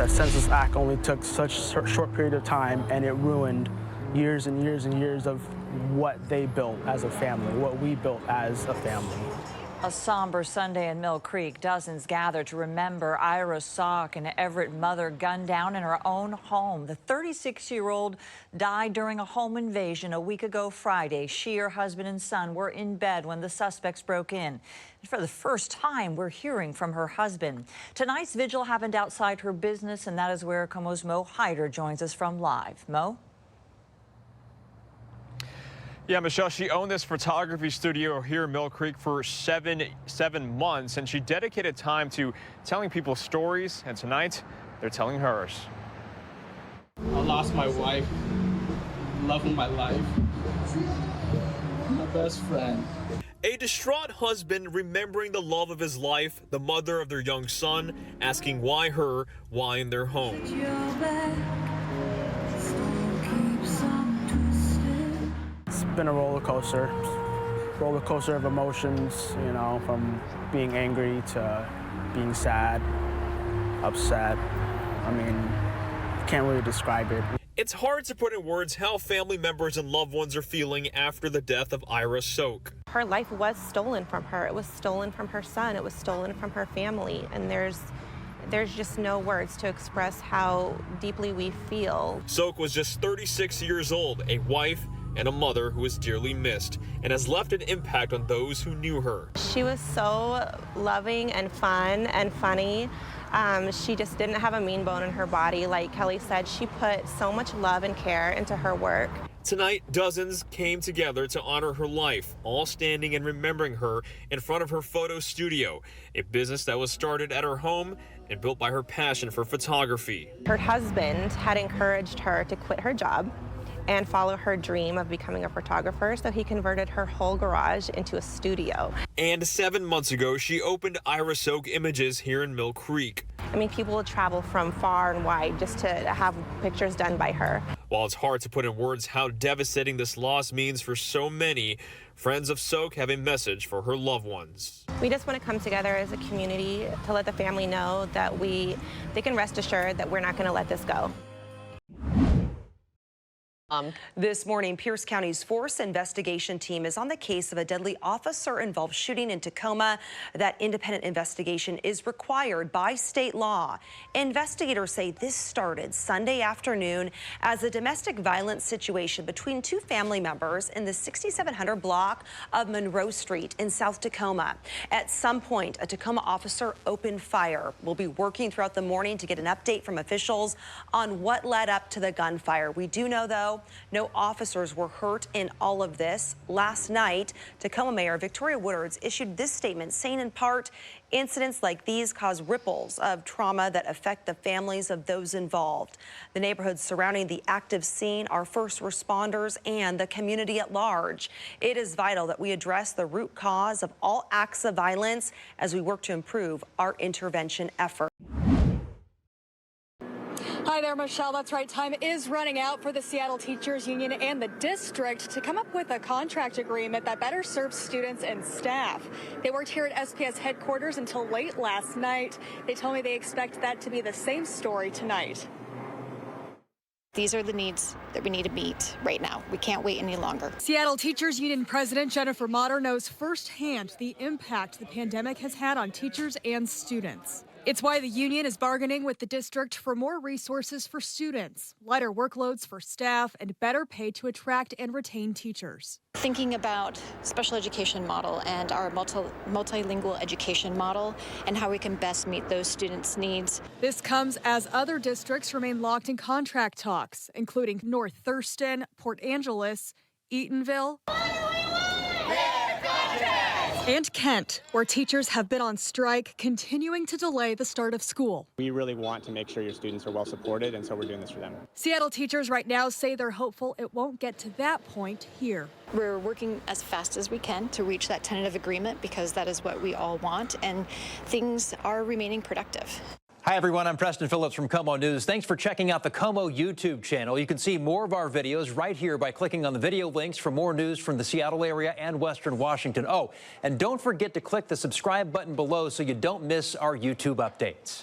That Census Act only took such a short period of time, and it ruined years and years and years of what they built as a family, what we built as a family. A somber Sunday in Mill Creek. Dozens gathered to remember Irah Sok, an Everett mother gunned down in her own home. The 36-year-old died during a home invasion a week ago Friday. She, her husband, and son were in bed when the suspects broke in. And for the first time, we're hearing from her husband. Tonight's vigil happened outside her business, and that is where KOMO's Mo Hyder joins us from live. Mo? Yeah, Michelle, she owned this photography studio here in Mill Creek for seven months, and she dedicated time to telling people stories, and tonight they're telling hers. I lost my wife, love of my life, my best friend. A distraught husband remembering the love of his life, the mother of their young son, asking why her, why in their home. It's been a roller coaster of emotions, you know, from being angry to being sad, upset. I mean, can't really describe it. It's hard to put in words how family members and loved ones are feeling after the death of Irah Sok. Her life was stolen from her. It was stolen from her son. It was stolen from her family. And there's just no words to express how deeply we feel. Sok was just 36 years old, a wife and a mother who is dearly missed and has left an impact on those who knew her. She was so loving and fun and funny. She just didn't have a mean bone in her body. Like Kelly said, she put so much love and care into her work. Tonight, dozens came together to honor her life, all standing and remembering her in front of her photo studio, a business that was started at her home and built by her passion for photography. Her husband had encouraged her to quit her job and follow her dream of becoming a photographer, so he converted her whole garage into a studio. And 7 months ago, she opened Irah Sok Images here in Mill Creek. I mean, people would travel from far and wide just to have pictures done by her. While it's hard to put in words how devastating this loss means for so many, friends of Sok have a message for her loved ones. We just want to come together as a community to let the family know that they can rest assured that we're not going to let this go. This morning, Pierce County's Force Investigation Team is on the case of a deadly officer-involved shooting in Tacoma. That independent investigation is required by state law. Investigators say this started Sunday afternoon as a domestic violence situation between two family members in the 6700 block of Monroe Street in South Tacoma. At some point, a Tacoma officer opened fire. We'll be working throughout the morning to get an update from officials on what led up to the gunfire. We do know, though, no officers were hurt in all of this. Last night, Tacoma Mayor Victoria Woodards issued this statement saying, in part, incidents like these cause ripples of trauma that affect the families of those involved. The neighborhoods surrounding the active scene are first responders and the community at large. It is vital that we address the root cause of all acts of violence as we work to improve our intervention effort. Hi there, Michelle. That's right. Time is running out for the Seattle Teachers Union and the district to come up with a contract agreement that better serves students and staff. They worked here at SPS headquarters until late last night. They told me they expect that to be the same story tonight. These are the needs that we need to meet right now. We can't wait any longer. Seattle Teachers Union President Jennifer Motter knows firsthand the impact the pandemic has had on teachers and students. It's why the union is bargaining with the district for more resources for students, lighter workloads for staff, and better pay to attract and retain teachers. Thinking about special education model and our multilingual education model and how we can best meet those students' needs. This comes as other districts remain locked in contract talks, including North Thurston, Port Angeles, Eatonville, and Kent, where teachers have been on strike, continuing to delay the start of school. We really want to make sure your students are well supported, and so we're doing this for them. Seattle teachers right now say they're hopeful it won't get to that point here. We're working as fast as we can to reach that tentative agreement because that is what we all want, and things are remaining productive. Hi, everyone. I'm Preston Phillips from KOMO News. Thanks for checking out the KOMO YouTube channel. You can see more of our videos right here by clicking on the video links for more news from the Seattle area and Western Washington. Oh, and don't forget to click the subscribe button below so you don't miss our YouTube updates.